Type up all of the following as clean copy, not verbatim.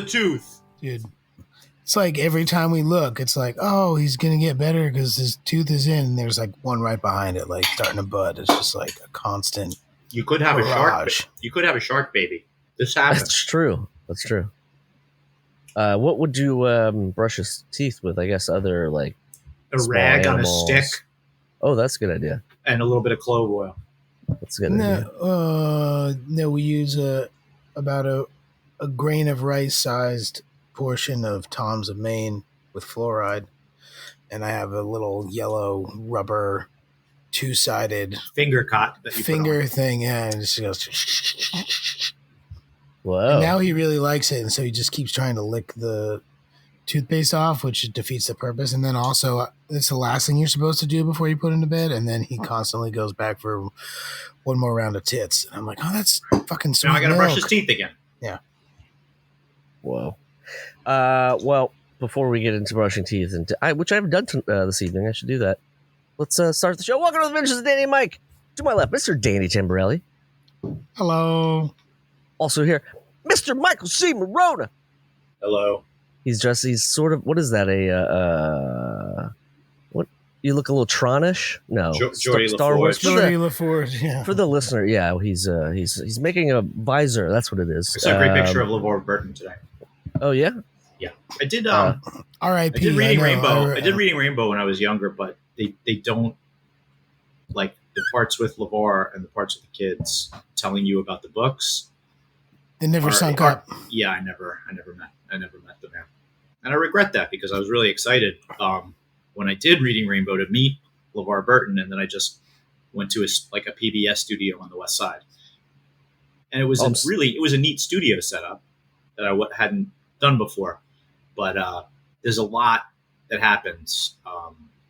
tooth. Dude. It's like every time we look, it's like, oh, he's going to get better because his tooth is in. And there's like one right behind it, like starting to bud. It's just like a constant You could have barrage. You could have a shark baby. This happens. That's true. What would you brush his teeth with? I guess other like A small rag animals. on a stick Oh, that's a good idea. and a little bit of clove oil. That's a good idea. No, we use about a grain of rice sized portion of Tom's of Maine with fluoride. And I have a little yellow rubber two-sided Finger cot that you finger thing. Yeah, and it just goes. Whoa. And now he really likes it, and so he just keeps trying to lick the toothpaste off, which defeats the purpose. And then also, it's the last thing you're supposed to do before you put him to bed. And then he constantly goes back for one more round of tits. And I'm like, oh, that's fucking sweet. Now I got to milk. brush his teeth again. Yeah. Whoa. Well, before we get into brushing teeth, which I haven't done this evening, I should do that. Let's start the show. Welcome to the Adventures of Danny and Mike. To my left, Mr. Danny Tamborelli. Hello. Also here, Mr. Michael C. Morona. Hello. He's sort of, what is that? What? You look a little Tronish? No. Geordie Star Wars. Geordie LaForge, yeah. For the listener, yeah, he's making a visor. That's what it is. I saw a great picture of LeVar Burton today. Oh, yeah? Yeah. I did R.I.P. I did Reading know. Rainbow. I did Reading Rainbow when I was younger, but they don't like the parts with LeVar and the parts with the kids telling you about the books. They never sunk up. Yeah, I never met the man. And I regret that because I was really excited when I did Reading Rainbow to meet LeVar Burton, and then I just went to a PBS studio on the West Side. And it was a neat studio setup that I hadn't done before. But there's a lot that happens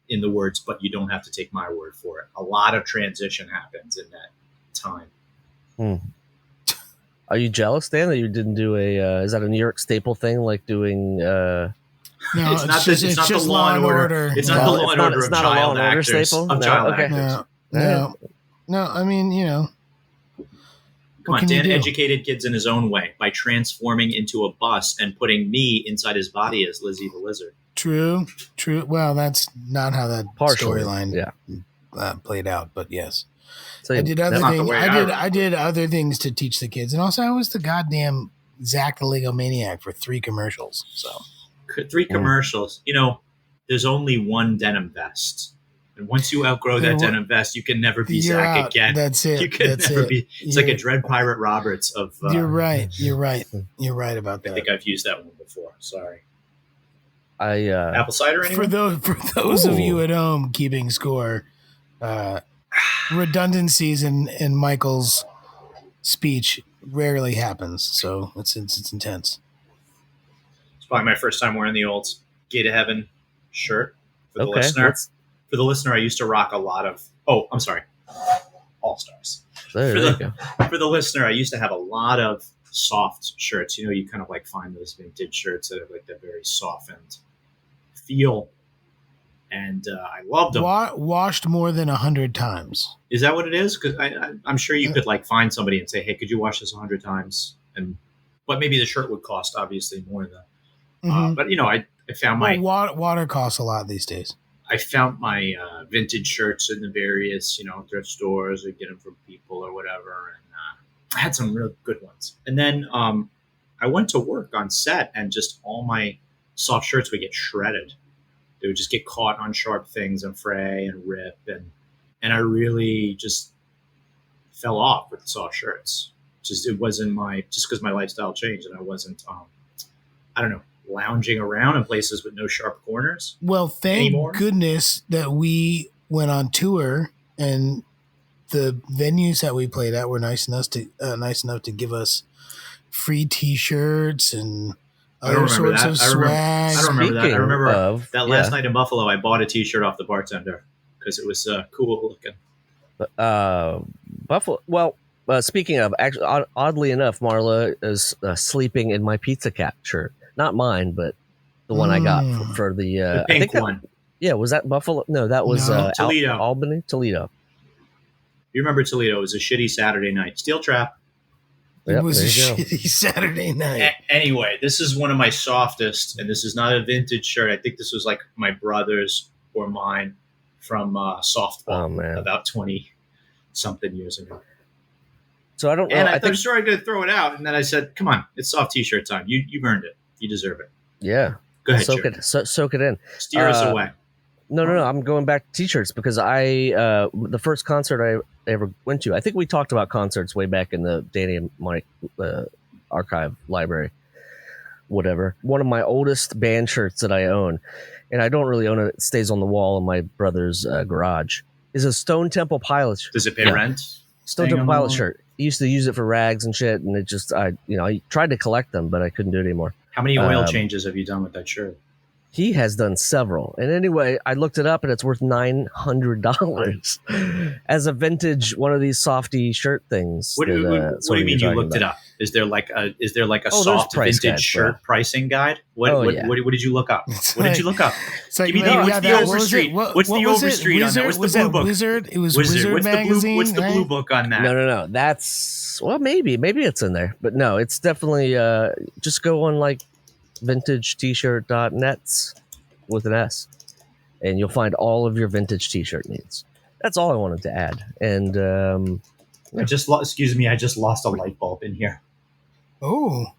in the words, but you don't have to take my word for it. A lot of transition happens in that time. Are you jealous, Dan, that you didn't do is that a New York staple thing, like doing... No, it's not the Law and Order. It's not the Law and Order of child actors. Actors. No, I mean, you know. Come on, Dan educated kids in his own way by transforming into a bus and putting me inside his body as Lizzie the Lizard. True. Well, that's not how that storyline played out, but yes. So I did other things. I did other things to teach the kids, and also I was the goddamn Zach the Lego Maniac for 3 commercials. So 3 commercials. You know, there's only one denim vest, and once you outgrow that denim vest, you can never be Zach again. That's it. You can never be. It's like a Dread Pirate Roberts of. You're right. You're right about that. I think I've used that one before. Sorry. Apple cider. Anyone? For those of you at home keeping score. Redundancies in Michael's speech rarely happens, so it's intense. It's probably my first time wearing the old Gate of Heaven shirt for the listener. For the listener, I used to rock a lot of. Oh, I'm sorry, All Stars. For the listener, I used to have a lot of soft shirts. You know, you kind of like find those vintage shirts that have like that very softened feel. And I loved them. Washed more than 100 times. Is that what it is? Because I'm sure you could like find somebody and say, "Hey, could you wash this 100 times?" But maybe the shirt would cost obviously more than. But you know, I found my water costs a lot these days. I found my vintage shirts in the various thrift stores or get them from people or whatever, and I had some real good ones. And then I went to work on set, and just all my soft shirts would get shredded. They would just get caught on sharp things and fray and rip. And I really just fell off with soft shirts. It wasn't just because my lifestyle changed and I wasn't, lounging around in places with no sharp corners. Well, thank goodness that we went on tour and the venues that we played at were nice enough to give us free T-shirts and other sorts of swag. I don't remember that. I remember that last night in Buffalo, I bought a T-shirt off the bartender because it was cool looking. Buffalo. Well, speaking of, actually, oddly enough, Marla is sleeping in my Pizza Cat shirt. Not mine, but the one I got for the pink one. Yeah, was that Buffalo? No, that was Toledo. Albany, Toledo. You remember Toledo? It was a shitty Saturday night. Steel Trap. Yep, was a there you go. shitty Saturday night. Anyway, this is one of my softest, and this is not a vintage shirt. I think this was like my brother's or mine from softball Oh, man. about 20-something years ago. So I don't know. And I I thought think, sure I'd go throw it out, and then I said, "Come on, it's soft T-shirt time. You've earned it. You deserve it. yeah. Go ahead, Soak Jeremy. it. Soak it in. Steer us away." No. I'm going back to t-shirts because the first concert I ever went to, I think we talked about concerts way back in the Danny and Mike archive library, whatever. One of my oldest band shirts that I own, and I don't really own it, it stays on the wall in my brother's garage, is a Stone Temple Pilots. Does it pay rent? Stone Hang Temple on. Pilots shirt. He used to use it for rags and shit, and it just, I tried to collect them, but I couldn't do it anymore. How many oil changes have you done with that shirt? He has done several. And anyway, I looked it up and it's worth $900 as a vintage one of these softy shirt things. What do you mean you looked it up? Is there like a soft price vintage guides, shirt bro. pricing guide? What did you look up? It's What did you look up? It's like, Give me what's the Overstreet? What's the Overstreet on that? What's the blue book? Wizard? It was Wizard What's magazine. What's the blue right? book on that? No. That's, well, maybe it's in there, but no, it's definitely, just go on like vintaget-shirt.net with an S, and you'll find all of your vintage t-shirt needs. That's all I wanted to add. And I just lost a light bulb in here. Oh,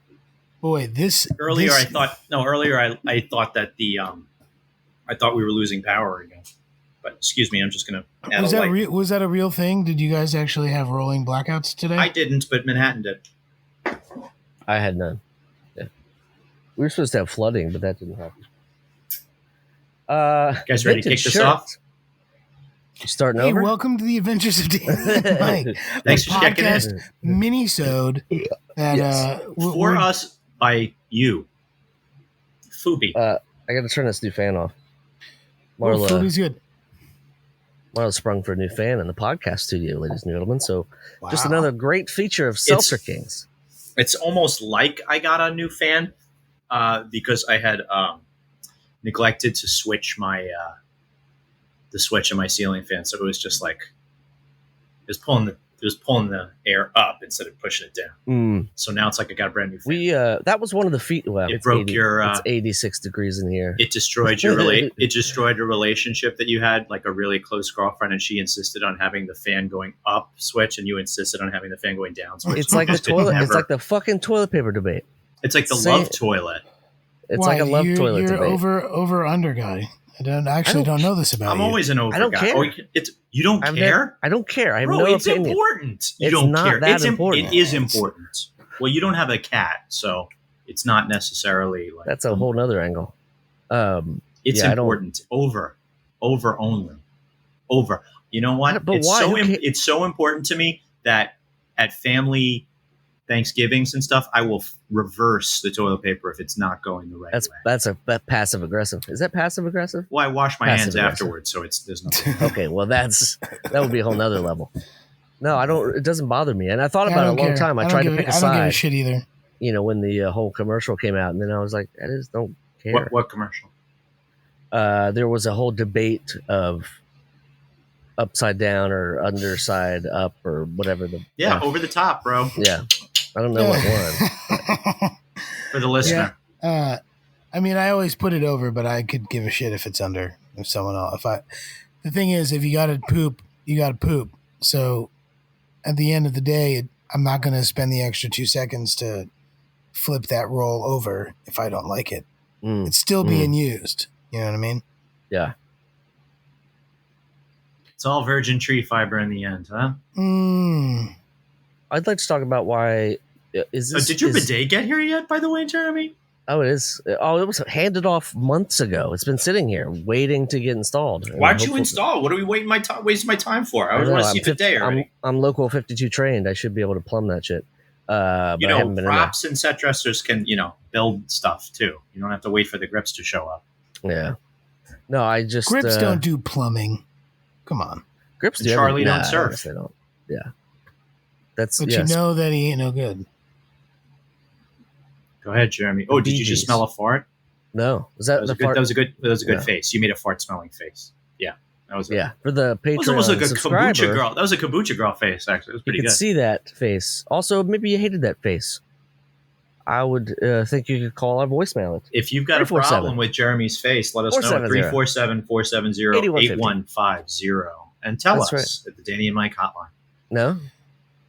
boy! Earlier I thought that I thought we were losing power again. But excuse me, I'm just gonna add was a that light. was that a real thing? Did you guys actually have rolling blackouts today? I didn't, but Manhattan did. I had none. Yeah, we were supposed to have flooding, but that didn't happen. Guys ready to kick this off? You starting Hey, over? welcome to the Adventures of Danny and Mike. Thanks for checking in. Podcast Minisode. That Yes. For us by you. Fubi. I got to turn this new fan off. Well, Fubi's good. Marla sprung for a new fan in the podcast studio, ladies and gentlemen. So just Wow. another great feature of Seltzer Kings. It's almost like I got a new fan because I had neglected to switch my the switch in my ceiling fan, so it was just like it was pulling the air up instead of pushing it down. So now it's like I got a brand new fan. We that was one of the feet. Well, It it's broke your. It's 86 degrees in here. It destroyed your It destroyed a relationship that you had, like a really close girlfriend, and she insisted on having the fan going up switch, and you insisted on having the fan going down switch. It's like the toilet. It's like the fucking toilet paper debate. It's like the Say- love toilet. It's like a love toilet You're debate. over under guy. I don't know this about I'm you. always an over I don't guy. care. Oh, you don't care? I don't care. I have Bro, no it's opinion. important. You It's don't not care. that important. It is important. Well, you don't have a cat, so it's not necessarily like That's a whole nother angle. It's yeah, important. Over only. Over. You know what? But why? It's so important to me that at family Thanksgivings and stuff, I will reverse the toilet paper if it's not going the right way. That's passive aggressive. Is that passive aggressive? Well, I wash my hands Passive-aggressive. afterwards, so there's nothing. Okay, well that would be a whole nother level. No, I don't. It doesn't bother me, and I thought I about it a don't long care. time. I tried to pick a I don't give a side. shit either. You know, when the whole commercial came out, and then I was like, I just don't care. What commercial? There was a whole debate of upside down or underside up or whatever. Over the top, bro. Yeah. I don't know what won. For the listener. I mean, I always put it over, but I could give a shit if it's under. If someone else, the thing is, if you got to poop, you got to poop. So, at the end of the day, I'm not going to spend the extra 2 seconds to flip that roll over if I don't like it. It's still being used. You know what I mean? Yeah. It's all virgin tree fiber in the end, huh? I'd like to talk about why is this. Did your bidet get here yet, by the way, Jeremy? Oh, it is. Oh, it was handed off months ago. It's been sitting here waiting to get installed. Why'd you install? What are we wasting my time for? I want to see bidet already. I'm local 52 trained. I should be able to plumb that shit. But props and set dressers can, build stuff too. You don't have to wait for the grips to show up. Yeah. No, I just grips don't do plumbing. Come on. Grips do. Charlie don't surf. They don't. Yeah. But you know that he ain't no good. Go ahead, Jeremy. Oh, did you just smell a fart? No. Was that the good, fart? That was a good face. You made a fart smelling face. Yeah. That was it. Yeah, for the Patreon It was almost like a subscriber, kombucha girl. That was a kombucha girl face, actually. It was you pretty could good. see that face. Also, maybe you hated that face. I would think you could call our voicemail it. If you've got a 347. problem with Jeremy's face, let us know at 347-470-8150 and tell That's us at the Danny and Mike hotline. No? You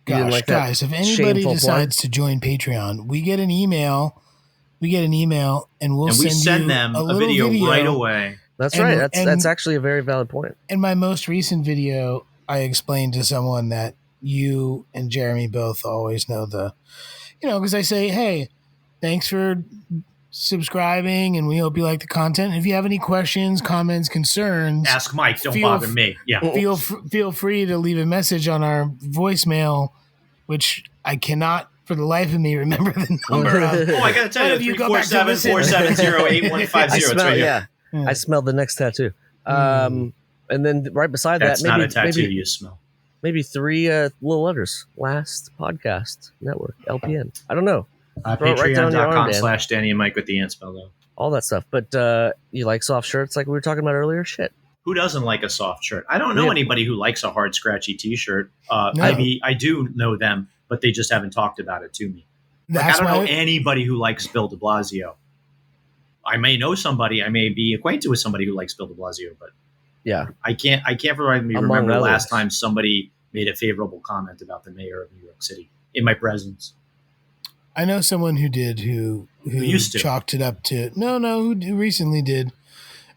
didn't Gosh, like that guys, if anybody shameful decides to join Patreon, we get an email. And we'll And we send you them a little video right away. That's And- right. and- That's actually a very valid point. In my most recent video, I explained to someone that you and Jeremy both always know because I say, hey, thanks for subscribing and we hope you like the content. If you have any questions, comments, concerns, Ask Mike. Don't bother me. Yeah. feel free to leave a message on our voicemail, which I cannot for the life of me remember the number of. Oh, I got to tell But if you, you go back to listen- 347-470-8150. It's right here. I smell the next tattoo. And then right beside That's that, not maybe, a tattoo maybe, you smell. maybe 3 little letters. Last Podcast Network, LPN. I don't know. Throw it right down your arm, Dan. Patreon.com/Danny and Mike with the ant spell, though. All that stuff. But you like soft shirts like we were talking about earlier? Shit. Who doesn't like a soft shirt? I don't know Yeah. anybody who likes a hard, scratchy T-shirt. No. I do know them, but they just haven't talked about it to me. Like, That's I don't know why anybody who likes Bill de Blasio. I may know somebody. I may be acquainted with somebody who likes Bill de Blasio, but Yeah. I can't remember Among the last others. time somebody made a favorable comment about the mayor of New York City in my presence. I know someone who did who used to. chalked it up to who recently did.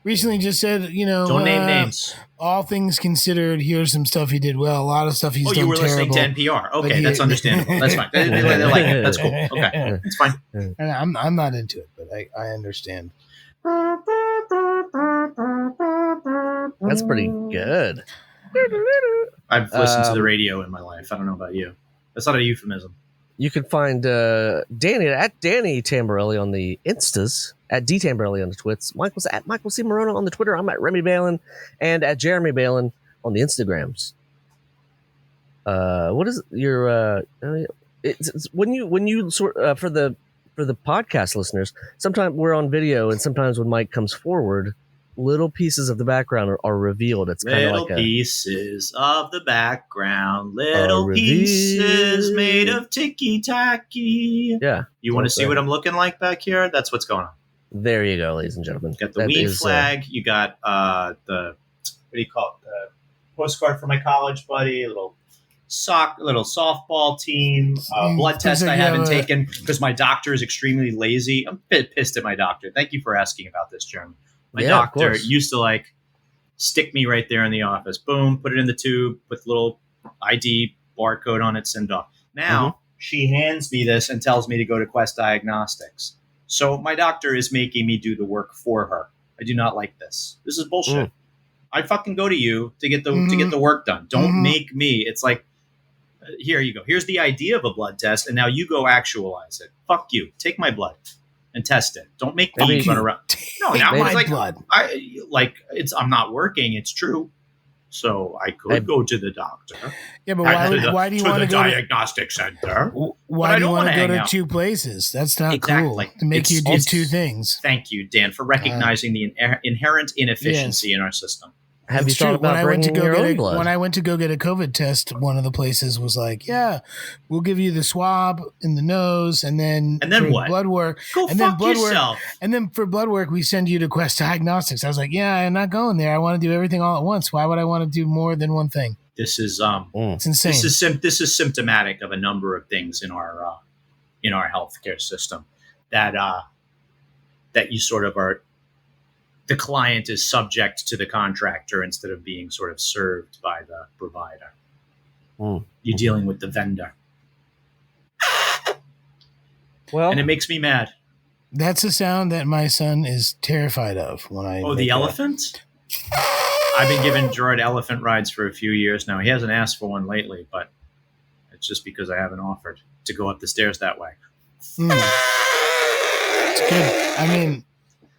Recently just said, Don't name names. All things considered, here's some stuff he did well. A lot of stuff he's done You were terrible. listening to NPR. But Okay, he- that's understandable. That's fine. They like it. That's cool. Okay, it's fine. And I'm not into it, but I understand. That's pretty good. I've listened to the radio in my life. I don't know about you. That's not a euphemism. You can find Danny at Danny Tamborelli on the Instas, at D Tamborelli on the Twits. Michael's at Michael C. Morona on the Twitter. I'm at Remy Balin and at Jeremy Balin on the Instagrams. What is your it's when you sort for the podcast listeners, sometimes we're on video and sometimes when Mike comes forward, little pieces of the background are revealed. It's kind of Little like pieces of the background, little Are pieces revealed. made of ticky tacky. yeah. You want to That's see right. what I'm looking like back here? That's what's going on. There you go, ladies and gentlemen. You got the That weed is, flag. You got the what do you call it? The postcard for my college buddy. A little softball team. Blood test like I you have haven't a- taken because my doctor is extremely lazy. I'm a bit pissed at my doctor. Thank you for asking about this, Jeremy. My Yeah, of doctor course. used to stick me right there in the office. Boom, put it in the tube, put the little ID barcode on it, send off. Now Mm-hmm. she hands me this and tells me to go to Quest Diagnostics. So my doctor is making me do the work for her. I do not like this. This is bullshit. Mm. I fucking go to you to get the work done. Don't make me. It's like, here you go. Here's the idea of a blood test, and now you go actualize it. Fuck you. Take my blood and test it. Don't make me Maybe- run around. No, Take now my it's like blood. I'm not working. It's true. So I could I- go to the doctor. Yeah, but why do you to want the to go to diagnostic center? why I do you don't want to wanna go hang to out. two places? That's not Exactly. cool. To make you do It's- two things. Thank you, Dan, for recognizing the inherent inefficiency in our system. Have you It's thought true. about bringing your own blood? When I went to go get a COVID test, one of the places was like, "Yeah, we'll give you the swab in the nose, and then for what? blood work, Go and then fuck blood work, yourself. and then for blood work, we send you to Quest Diagnostics." I was like, "Yeah, I'm not going there. I want to do everything all at once. Why would I want to do more than one thing? This is It's insane." this is symptomatic of a number of things in our healthcare system that you sort of are. The client is subject to the contractor instead of being sort of served by the provider. Mm. You're dealing with the vendor, Well, and it makes me mad. That's a sound that my son is terrified of when I. Oh, make the that. elephant? I've been giving Gerard elephant rides for a few years now. He hasn't asked for one lately, but it's just because I haven't offered to go up the stairs that way. It's good. I mean,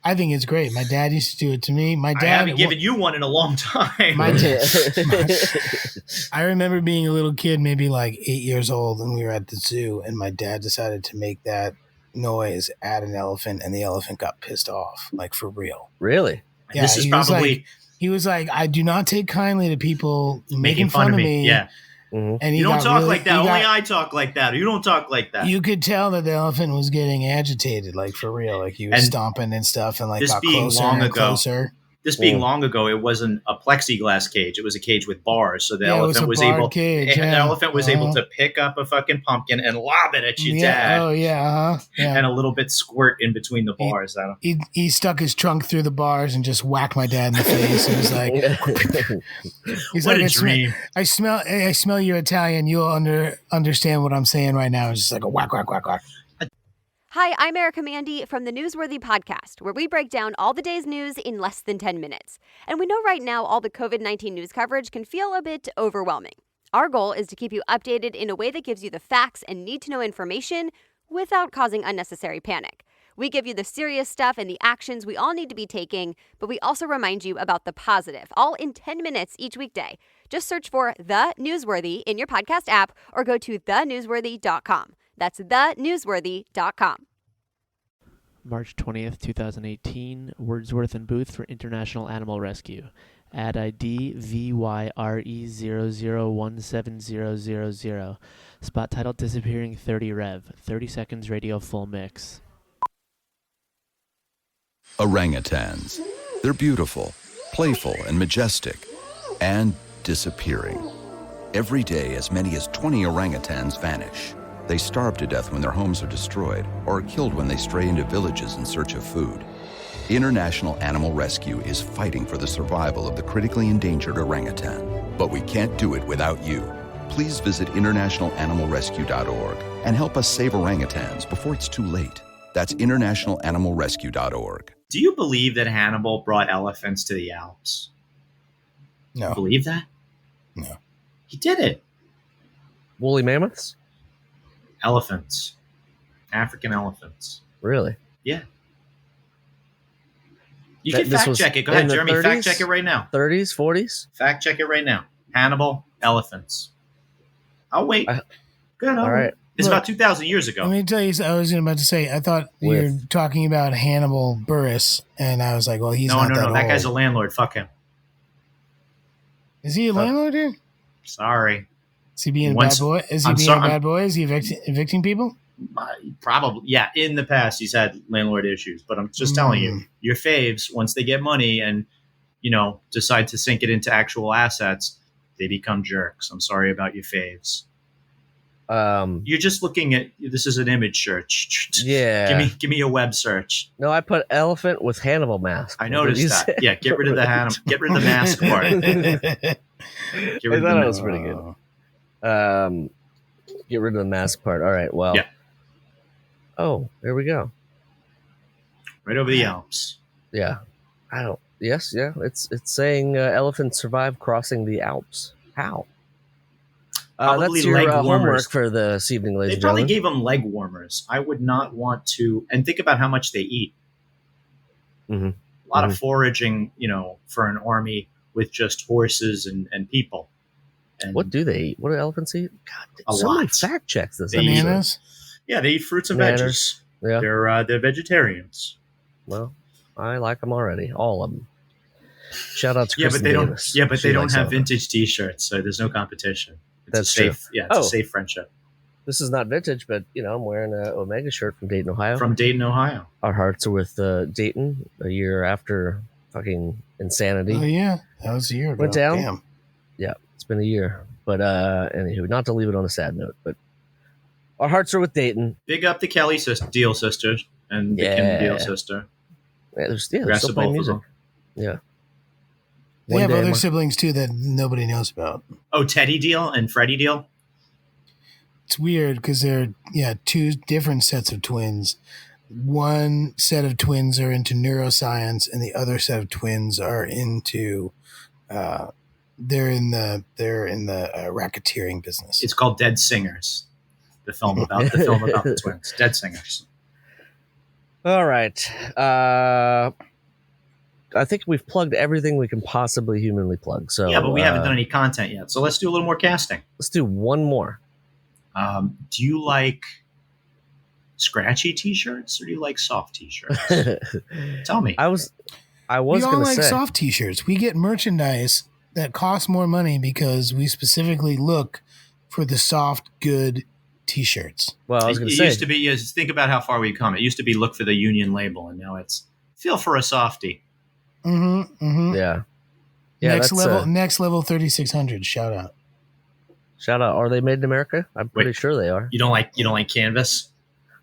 I think it's great. My dad used to do it to me. My I dad haven't given you one in a long time. My I remember being a little kid, maybe like 8 years old, and we were at the zoo, and my dad decided to make that noise at an elephant, and the elephant got pissed off, like for real. really? Yeah, This is he was probably He was like, I do not take kindly to people making fun of me. Yeah. Mhm. And he You don't got talk really- like that. he Only got- I talk like that. You don't talk like that. You could tell that the elephant was getting agitated, like for real. Like he was And stomping and stuff, and like this got being closer long and ago, closer. This being Yeah. long ago, it wasn't a plexiglass cage. It was a cage with bars. So the Yeah, it was elephant a was barred able. cage, The yeah. elephant was able to pick up a fucking pumpkin and lob it at your dad, Oh yeah, yeah. and a little bit squirt in between the bars. He stuck his trunk through the bars and just whacked my dad in the face. It was like, he's What like, a dream! I smell you're Italian. You'll understand what I'm saying right now. It's just like a whack, whack, whack, whack. Hi, I'm Erica Mandy from the Newsworthy podcast, where we break down all the day's news in less than 10 minutes. And we know right now all the COVID-19 news coverage can feel a bit overwhelming. Our goal is to keep you updated in a way that gives you the facts and need-to-know information without causing unnecessary panic. We give you the serious stuff and the actions we all need to be taking, but we also remind you about the positive, all in 10 minutes each weekday. Just search for The Newsworthy in your podcast app or go to thenewsworthy.com. That's thenewsworthy.com. March 20th, 2018, Wordsworth and Booth for International Animal Rescue. Ad ID VYRE00170000. Spot title Disappearing 30 Rev. 30 seconds radio full mix. Orangutans. They're beautiful, playful, and majestic, and disappearing. Every day, as many as 20 orangutans vanish. They starve to death when their homes are destroyed, or are killed when they stray into villages in search of food. International Animal Rescue is fighting for the survival of the critically endangered orangutan. But we can't do it without you. Please visit internationalanimalrescue.org and help us save orangutans before it's too late. That's internationalanimalrescue.org. Do you believe that Hannibal brought elephants to the Alps? No, Believe that? No. He did it. Woolly mammoths? Elephants. African elephants. Really? Yeah. You That- can this fact was check it. Go in ahead, the Jeremy. 30s? Fact check it right now. 30s, 40s? Fact check it right now. Hannibal, elephants. I'll wait. Good. All right. It's Look, about 2,000 years ago. Let me tell you, I was about to say, I thought you were talking about Hannibal Buress, and I was like, well, he's not that old. That guy's a landlord. Fuck him. Is he a landlord here? Sorry. Is he being a Once- bad boy? Is he I'm being sorry, a bad boy? Is he evicting people? Probably. Yeah, in the past, he's had landlord issues. But I'm just telling you, your faves, once they get money and, decide to sink it into actual assets, they become jerks. I'm sorry about your faves. You're just looking at, this is an image search. Yeah. Give me a web search. No, I put elephant with Hannibal mask. I noticed that. Yeah, get rid of the get rid of the mask part. Get I rid of thought the it was pretty good. Get rid of the mask part. All right. Well. Yeah. Oh, there we go. Right over the Alps. Yeah. I don't. Yes. Yeah. It's saying elephants survive crossing the Alps. How? Probably That's your leg homework warmers. for this evening, ladies They and probably gentlemen. gave them leg warmers. I would not want to. And think about how much they eat. Mhm. A lot of foraging, for an army with just horses and people. And What do they eat? What do elephants eat? God, A so many lot. fact checks this They eat- episode. Bananas? Yeah, they eat fruits and Bananas. veggies. Yeah. They're vegetarians. Well, I like them already, all of them. Shout out to Yeah, Kristen but they don't. Davis. Yeah, but She they don't likes have all of them. vintage T-shirts, so there's no competition. It's That's a safe. true. Yeah, it's Oh. a safe friendship This is not vintage, but I'm wearing an Omega shirt from Dayton, Ohio. from Dayton, Ohio. Our hearts are with Dayton a year after fucking insanity. Oh, yeah. That was a year ago. Went down? Damn. Yeah, it's been a year. But anywho, not to leave it on a sad note, but our hearts are with Dayton. Big up the Kelly Deal sisters and the Kim Yeah. Deal sister. Yeah, they're Congrats still to playing both music. of them. Yeah. They One have day other my- siblings, too, that nobody knows about. Oh, Teddy Deal and Freddie Deal. It's weird because they're, two different sets of twins. One set of twins are into neuroscience, and the other set of twins are into, they're in the racketeering business. It's called Dead Singers. The film about the twins. Dead Singers. All right. I think we've plugged everything we can possibly humanly plug. So Yeah, but we haven't done any content yet. So let's do a little more casting. Let's do one more. Do you like scratchy T-shirts or do you like soft T-shirts? Tell me. I was I was We all going to like say. soft T-shirts. We get merchandise that costs more money because we specifically look for the soft, good T-shirts. Well, I was It going to say. used to be, think about how far we've come. It used to be look for the union label, and now it's feel for a softie. Mm-hmm. Mm-hmm. Yeah. Next that's level. Next level. 3600. Shout out. Shout out. Are they made in America? I'm pretty sure they are. You don't like canvas?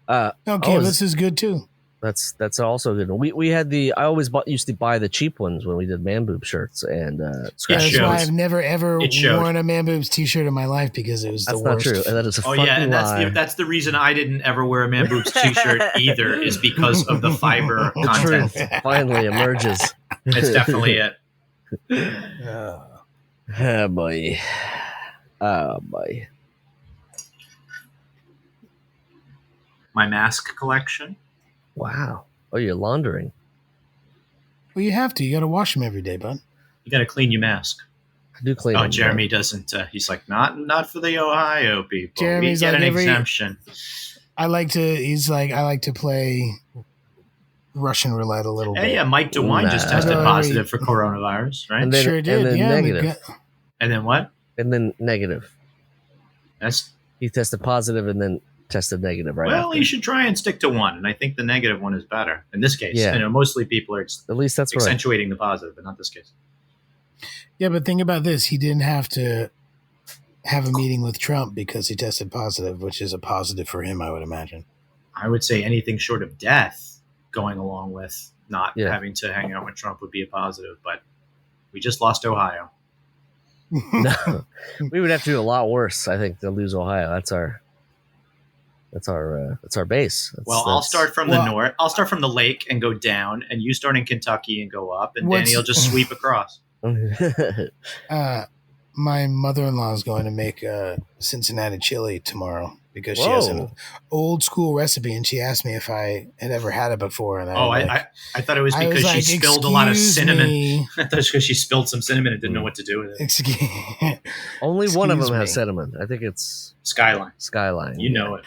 No, canvas is good too. That's also good. We had I always used to buy the cheap ones when we did Man Boob shirts and that's why I've never ever worn a Man Boobs T-shirt in my life because it was the worst. That's not true. And that is a fucking and lie. that's the reason I didn't ever wear a Man Boobs T-shirt either, is because of the fiber content. Finally emerges. It's definitely it. Oh boy. Oh boy. My mask collection. Wow. Oh, you're laundering. Well, you have to. You got to wash them every day, bud. You got to clean your mask. I do clean. Oh, Jeremy doesn't. He's like, not for the Ohio people. Jeremy's we get like an exemption. He's like, I like to play Russian roulette a little bit. Yeah, Mike DeWine just tested positive for coronavirus, right? And then, sure did. And then yeah, negative. And then what? And then negative. He tested positive and then tested negative, right? Well, you should try and stick to one, and I think the negative one is better in this case. Yeah. Mostly people are at least that's accentuating the positive, but not this case. Yeah, but think about this: he didn't have to have a meeting with Trump because he tested positive, which is a positive for him, I would imagine. I would say anything short of death, going along with not having to hang out with Trump, would be a positive. But we just lost Ohio. No, we would have to do a lot worse, I think, to lose Ohio. That's our base. I'll start from the north. I'll start from the lake and go down, and you start in Kentucky and go up, and Danny will just sweep across. My mother-in-law is going to make Cincinnati chili tomorrow because she has an old school recipe, and she asked me if I had ever had it before. And I thought it was because she spilled a lot of cinnamon. I thought it was because she spilled some cinnamon and didn't know what to do with it. Only one of them has cinnamon. I think it's Skyline. You know it.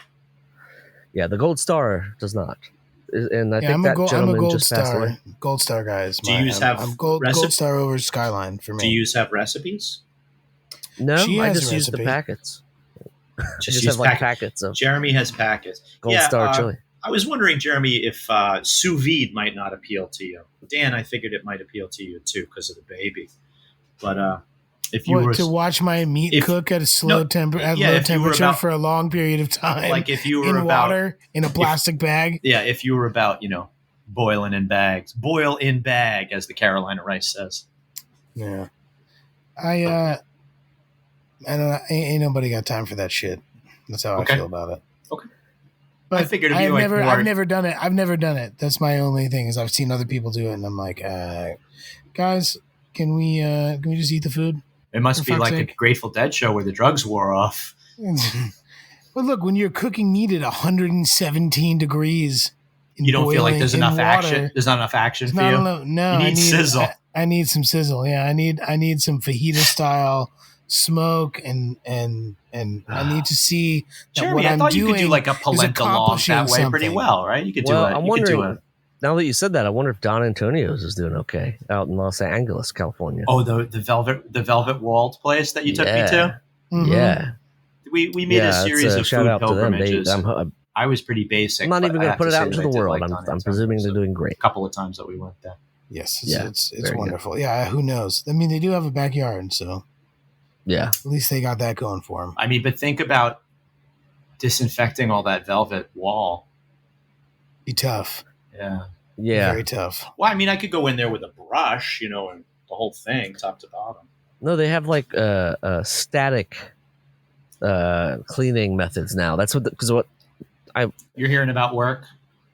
Yeah, the Gold Star does not. And I think I'm that gentleman a Gold just passed Star. away. Gold Star guys. I'm Gold Star over Skyline for me. Do you have recipes? No, I just use the packets. Just have packets of. Jeremy has packets. Gold Star chili. I was wondering, Jeremy, if sous vide might not appeal to you. Dan, I figured it might appeal to you too because of the baby. But if you were to watch my meat cook at a low temperature for a long period of time, like if you were in water in a plastic bag. Yeah, if you were about boil in bag, as the Carolina Rice says. Yeah, I don't know, ain't nobody got time for that shit. That's how I feel about it. Okay. But I figured I've never done it. I've never done it. That's my only thing is I've seen other people do it, and I'm like, guys, can we just eat the food? It must be like a Grateful Dead show where the drugs wore off. Well, look, when you're cooking meat at 117 degrees, you don't feel like there's enough action. There's not enough action for you. No, you need sizzle. I need some sizzle. Yeah, I need some fajita style smoke, and I need to see that Jeremy, what I'm thought doing you could do like a polenta log that way pretty well, right? You could do it. I'm wondering. Now that you said that, I wonder if Don Antonio's is doing okay out in Los Angeles, California. Oh, the velvet walled place that you took me to. Mm-hmm. Yeah, we made a series of food pilgrimages. I was pretty basic. I'm not even going to put it out into the world. I'm presuming they're doing great. A couple of times that we went there. Yes, it's wonderful. Good. Yeah, who knows? I mean, they do have a backyard, so yeah, at least they got that going for them. I mean, but think about disinfecting all that velvet wall. Be tough. Yeah, very tough. Well, I mean, I could go in there with a brush, and the whole thing, top to bottom. No, they have like static cleaning methods now. That's You're hearing about work.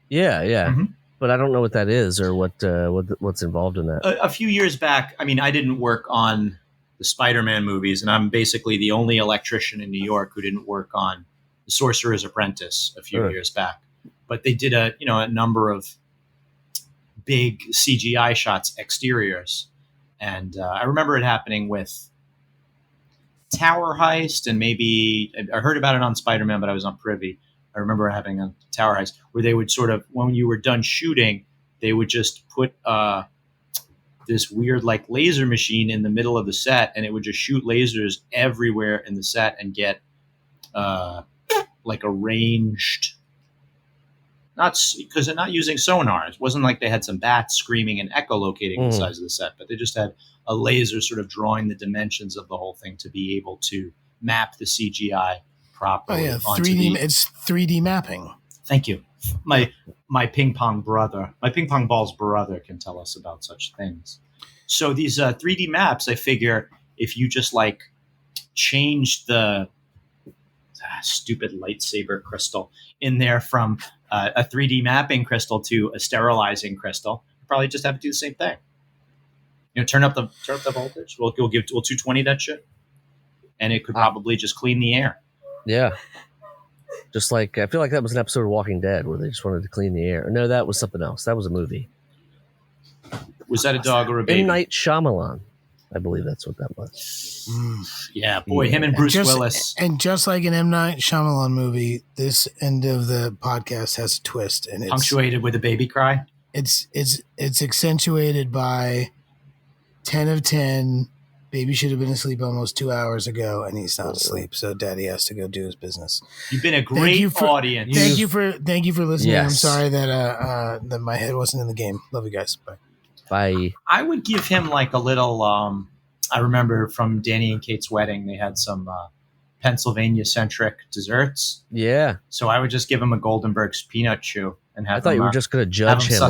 Yeah. Mm-hmm. But I don't know what that is or what's involved in that. A few years back, I mean, I didn't work on the Spider-Man movies, and I'm basically the only electrician in New York who didn't work on The Sorcerer's Apprentice a few years back. But they did a number of big CGI shots, exteriors, and I remember it happening with Tower Heist, and maybe I heard about it on Spider-Man, but I was on Privy. I remember having a Tower Heist where they would sort of, when you were done shooting, they would just put this weird like laser machine in the middle of the set, and it would just shoot lasers everywhere in the set and get like a ranged. Not because they're not using sonar. It wasn't like they had some bats screaming and echolocating the size of the set, but they just had a laser sort of drawing the dimensions of the whole thing to be able to map the CGI properly. Oh yeah, 3D. It's 3D mapping. Thank you. My ping pong ball's brother can tell us about such things. So these 3D maps, I figure if you just like change the stupid lightsaber crystal in there from a 3D mapping crystal to a sterilizing crystal, you probably just have to do the same thing. Turn up the voltage. We'll 220 that shit, and it could probably just clean the air. Yeah. Just like, I feel like that was an episode of Walking Dead where they just wanted to clean the air. No, that was something else. That was a movie. Was that a dog or a baby? M. Night Shyamalan. I believe that's what that was. Yeah, boy, him and Bruce Willis. And just like an M. Night Shyamalan movie, this end of the podcast has a twist. And it's punctuated with a baby cry? It's accentuated by 10 of 10. Baby should have been asleep almost 2 hours ago, and he's not asleep, so Daddy has to go do his business. You've been a great audience. Thank you for listening. Yes. I'm sorry that my head wasn't in the game. Love you guys. Bye. Bye. I would give him like a little. I remember from Danny and Kate's wedding, they had some Pennsylvania-centric desserts. Yeah. So I would just give him a Goldenberg's peanut chew and have. I thought you were just going to judge him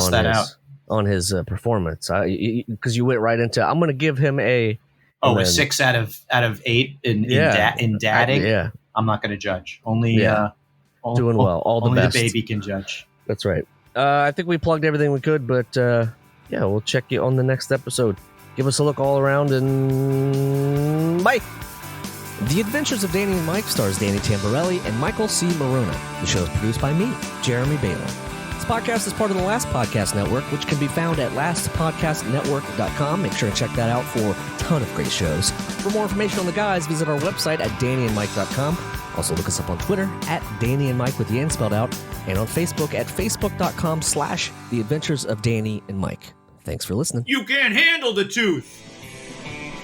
on his performance, because you went right into. I'm going to give him a 6 out of 8 in dadding. I'm not going to judge. Only doing well. All the best. Only the baby can judge. That's right. I think we plugged everything we could, but yeah, we'll check you on the next episode. Give us a look all around, and bye. The Adventures of Danny and Mike stars Danny Tamborelli and Michael C. Morona. The show is produced by me, Jeremy Baylor. This podcast is part of the Last Podcast Network, which can be found at lastpodcastnetwork.com. Make sure to check that out for a ton of great shows. For more information on the guys, visit our website at dannyandmike.com. Also look us up on Twitter at Danny and Mike with the N spelled out, and on Facebook at facebook.com/The Adventures of Danny and Mike. Thanks for listening. You can't handle the tooth.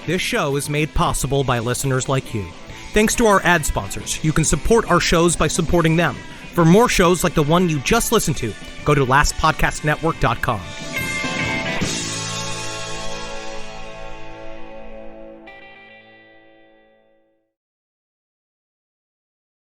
This show is made possible by listeners like you. Thanks to our ad sponsors, you can support our shows by supporting them. For more shows like the one you just listened to, go to lastpodcastnetwork.com.